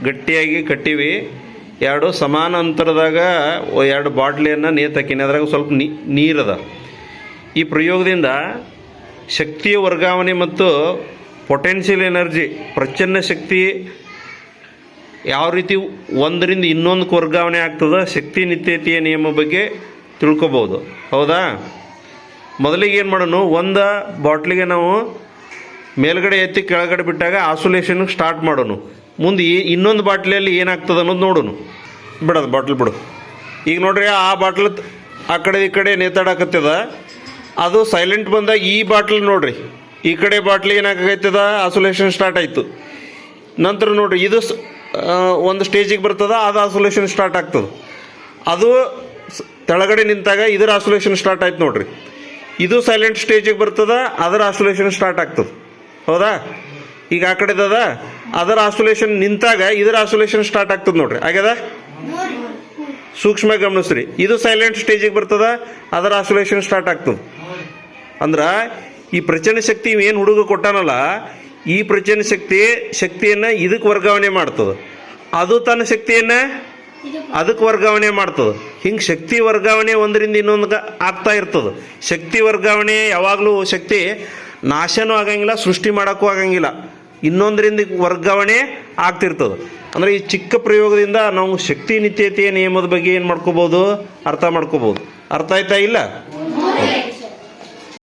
ಗಟ್ಟಿಯಾಗಿ ಕಟ್ಟಿವಿ. ಎರಡು ಸಮಾನ ಅಂತರದಾಗ ಎರಡು ಬಾಟ್ಲಿಯನ್ನು ನೇತಾಕಿನಿ. ಅದ್ರಾಗ ಸ್ವಲ್ಪ ನೀರದ. ಈ ಪ್ರಯೋಗದಿಂದ ಶಕ್ತಿಯ ವರ್ಗಾವಣೆ ಮತ್ತು ಪೊಟೆನ್ಷಿಯಲ್ ಎನರ್ಜಿ, ಪ್ರಚನ್ನ ಶಕ್ತಿ ಯಾವ ರೀತಿ ಒಂದರಿಂದ ಇನ್ನೊಂದಕ್ಕೆ ವರ್ಗಾವಣೆ ಆಗ್ತದೆ, ಶಕ್ತಿ ನಿತ್ಯತೆಯ ನಿಯಮ ಬಗ್ಗೆ ತಿಳ್ಕೊಬೋದು. ಹೌದಾ? ಮೊದಲಿಗೆ ಏನು ಮಾಡೋಣ, ಒಂದು ಬಾಟ್ಲಿಗೆ ನಾವು ಮೇಲ್ಗಡೆ ಎತ್ತಿ ಕೆಳಗಡೆ ಬಿಟ್ಟಾಗ ಆಸೋಲೇಷನ್ ಸ್ಟಾರ್ಟ್ ಮಾಡೋಣ. ಮುಂದೆ ಇನ್ನೊಂದು ಬಾಟ್ಲಿಯಲ್ಲಿ ಏನಾಗ್ತದೆ ಅನ್ನೋದು ನೋಡೋಣ. ಬಿಡೋದು ಬಾಟ್ಲ್ ಬಿಡು. ಈಗ ನೋಡ್ರಿ, ಆ ಬಾಟ್ಲ್ ಆ ಕಡೆ ಈ ಕಡೆ ನೇತಾಡಕತ್ತದ. ಅದು ಸೈಲೆಂಟ್ ಬಂದಾಗ ಈ ಬಾಟ್ಲ್ ನೋಡ್ರಿ, ಈ ಕಡೆ ಬಾಟ್ಲಿ ಏನಾಗೈತದ, ಆಸೋಲೇಷನ್ ಸ್ಟಾರ್ಟ್ ಆಯಿತು. ನಂತರ ನೋಡ್ರಿ, ಇದು ಒಂದು ಸ್ಟೇಜಿಗೆ ಬರ್ತದ, ಅದು ಆಸೋಲೇಷನ್ ಸ್ಟಾರ್ಟ್ ಆಗ್ತದೆ. ಅದು ತೆಳಗಡೆ ನಿಂತಾಗ ಇದರ ಆಸೋಲೇಷನ್ ಸ್ಟಾರ್ಟ್ ಆಯ್ತು ನೋಡ್ರಿ. ಇದು ಸೈಲೆಂಟ್ ಸ್ಟೇಜಿಗೆ ಬರ್ತದ, ಅದರ ಆಸೋಲೇಷನ್ ಸ್ಟಾರ್ಟ್ ಆಗ್ತದೆ. ಹೌದಾ? ಈಗ ಆ ಕಡೆದದ, ಅದರ ಆಸೋಲೇಷನ್ ನಿಂತಾಗ ಇದರ ಆಸೋಲೇಷನ್ ಸ್ಟಾರ್ಟ್ ಆಗ್ತದೆ ನೋಡ್ರಿ. ಆಗ್ಯದ? ಸೂಕ್ಷ್ಮ ಗಮನಿಸ್ರಿ. ಇದು ಸೈಲೆಂಟ್ ಸ್ಟೇಜಿಗೆ ಬರ್ತದ, ಅದರ ಆಸೋಲೇಷನ್ ಸ್ಟಾರ್ಟ್ ಆಗ್ತದೆ. ಅಂದ್ರೆ ಈ ಪ್ರಚಂಡ ಶಕ್ತಿ ಏನು ಹುಡುಗ ಕೊಟ್ಟಾನಲ್ಲ, ಈ ಪ್ರಚಂಡ ಶಕ್ತಿಯನ್ನು ಇದಕ್ಕೆ ವರ್ಗಾವಣೆ ಮಾಡ್ತದೆ. ಅದು ತನ್ನ ಶಕ್ತಿಯನ್ನು ಅದಕ್ಕೆ ವರ್ಗಾವಣೆ ಮಾಡ್ತದೆ. ಹಿಂಗೆ ಶಕ್ತಿ ವರ್ಗಾವಣೆ ಒಂದರಿಂದ ಇನ್ನೊಂದು ಆಗ್ತಾ ಇರ್ತದೆ. ಶಕ್ತಿ ವರ್ಗಾವಣೆ ಯಾವಾಗಲೂ ಶಕ್ತಿ ನಾಶನೂ ಆಗಂಗಿಲ್ಲ, ಸೃಷ್ಟಿ ಮಾಡೋಕ್ಕೂ ಆಗಂಗಿಲ್ಲ. ಇನ್ನೊಂದರಿಂದ ವರ್ಗಾವಣೆ ಆಗ್ತಿರ್ತದೆ. ಅಂದರೆ ಈ ಚಿಕ್ಕ ಪ್ರಯೋಗದಿಂದ ನಾವು ಶಕ್ತಿ ನಿತ್ಯತೆಯ ನಿಯಮದ ಬಗ್ಗೆ ಏನು ಮಾಡ್ಕೋಬೋದು, ಅರ್ಥ ಮಾಡ್ಕೋಬೋದು. ಅರ್ಥ ಆಯ್ತಾ ಇಲ್ಲ?